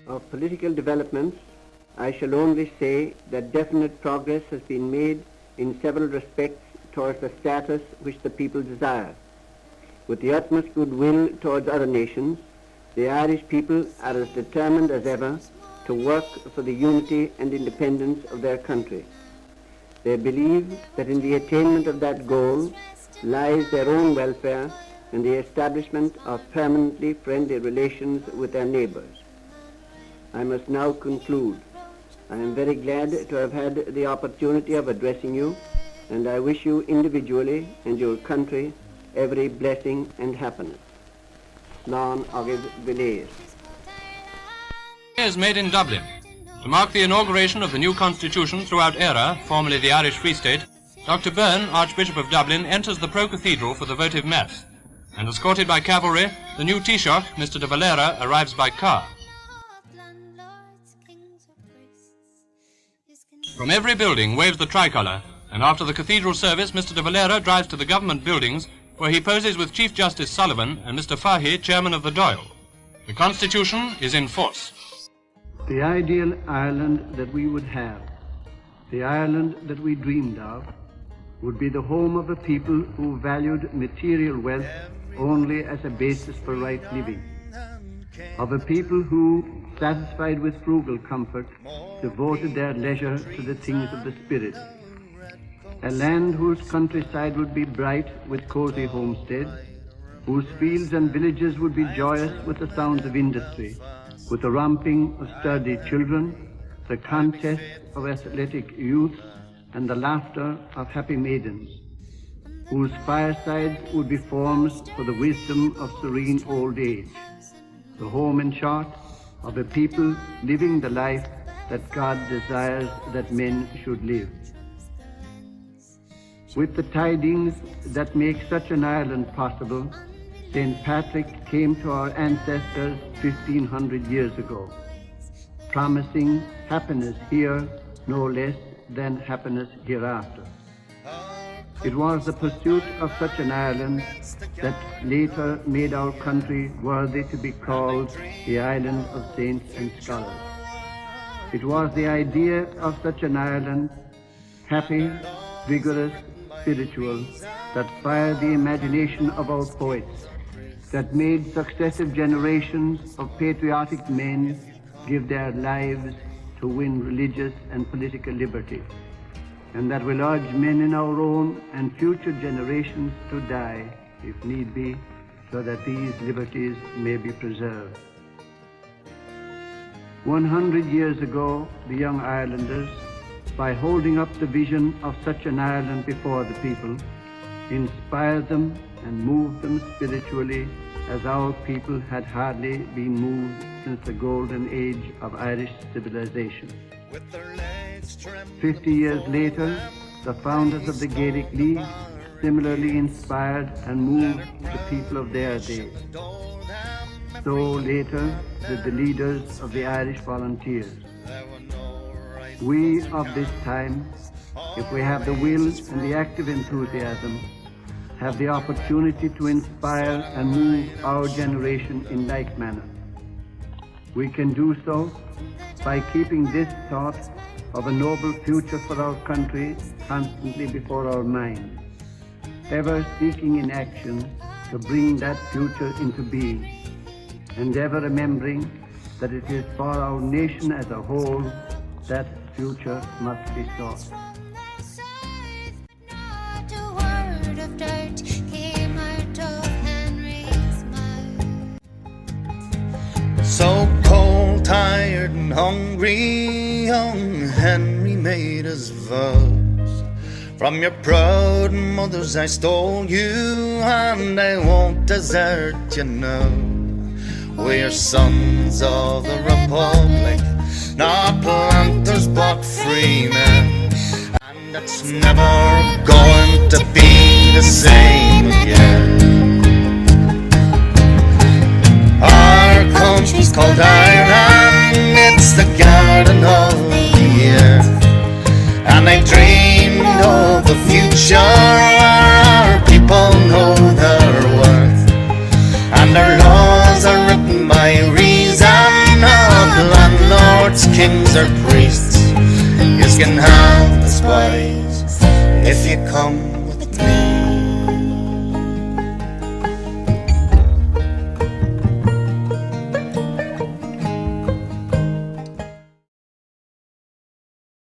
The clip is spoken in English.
of political developments, I shall only say that definite progress has been made in several respects towards the status which the people desire. With the utmost goodwill towards other nations, the Irish people are as determined as ever to work for the unity and independence of their country. They believe that in the attainment of that goal lies their own welfare and the establishment of permanently friendly relations with their neighbors. I must now conclude. I am very glad to have had the opportunity of addressing you, and I wish you individually and your country every blessing and happiness. Slán agad Villéir. Is made in Dublin. To mark the inauguration of the new constitution throughout éiRe, formerly the Irish Free State, Dr. Byrne, Archbishop of Dublin, enters the pro-cathedral for the votive mass, and escorted by cavalry, the new Taoiseach, Mr. de Valera, arrives by car. From every building waves the tricolour, and after the cathedral service, Mr. de Valera drives to the government buildings, where he poses with Chief Justice Sullivan and Mr. Fahy, chairman of the Dáil. The Constitution is in force. The ideal Ireland that we would have, the Ireland that we dreamed of, would be the home of a people who valued material wealth only as a basis for right living, of a people who, satisfied with frugal comfort, devoted their leisure to the things of the spirit, a land whose countryside would be bright with cozy homesteads, whose fields and villages would be joyous with the sounds of industry, with the romping of sturdy children, the contests of athletic youths, and the laughter of happy maidens, whose firesides would be forms for the wisdom of serene old age, the home, in short, of a people living the life that God desires that men should live. With the tidings that make such an Ireland possible, St. Patrick came to our ancestors 1,500 years ago, promising happiness here no less than happiness hereafter. It was the pursuit of such an Ireland that later made our country worthy to be called the Island of Saints and Scholars. It was the idea of such an Ireland, happy, vigorous, spiritual, that fired the imagination of our poets, that made successive generations of patriotic men give their lives to win religious and political liberty, and that will urge men in our own and future generations to die, if need be, so that these liberties may be preserved. 100 years ago, the young Irelanders, by holding up the vision of such an Ireland before the people, inspired them and moved them spiritually as our people had hardly been moved since the golden age of Irish civilization. 50 years later, the founders of the Gaelic League similarly inspired and moved the people of their day. So later did the leaders of the Irish Volunteers. We of this time, if we have the will and the active enthusiasm, have the opportunity to inspire and move our generation in like manner. We can do so by keeping this thought of a noble future for our country constantly before our minds, ever seeking in action to bring that future into being, and ever remembering that it is for our nation as a whole that future must be sought. So cold, tired and hungry, young Henry made his vows. From your proud mothers I stole you, and I won't desert you now. We're sons of the Republic, not planters but free men, and it's never going to be the same again. Our country's called Ireland, it's the garden of the earth, and I dreamed of a future where our people know their worth, and our laws are written by reason of life. its kings or priests. You can have the spice if you come with me.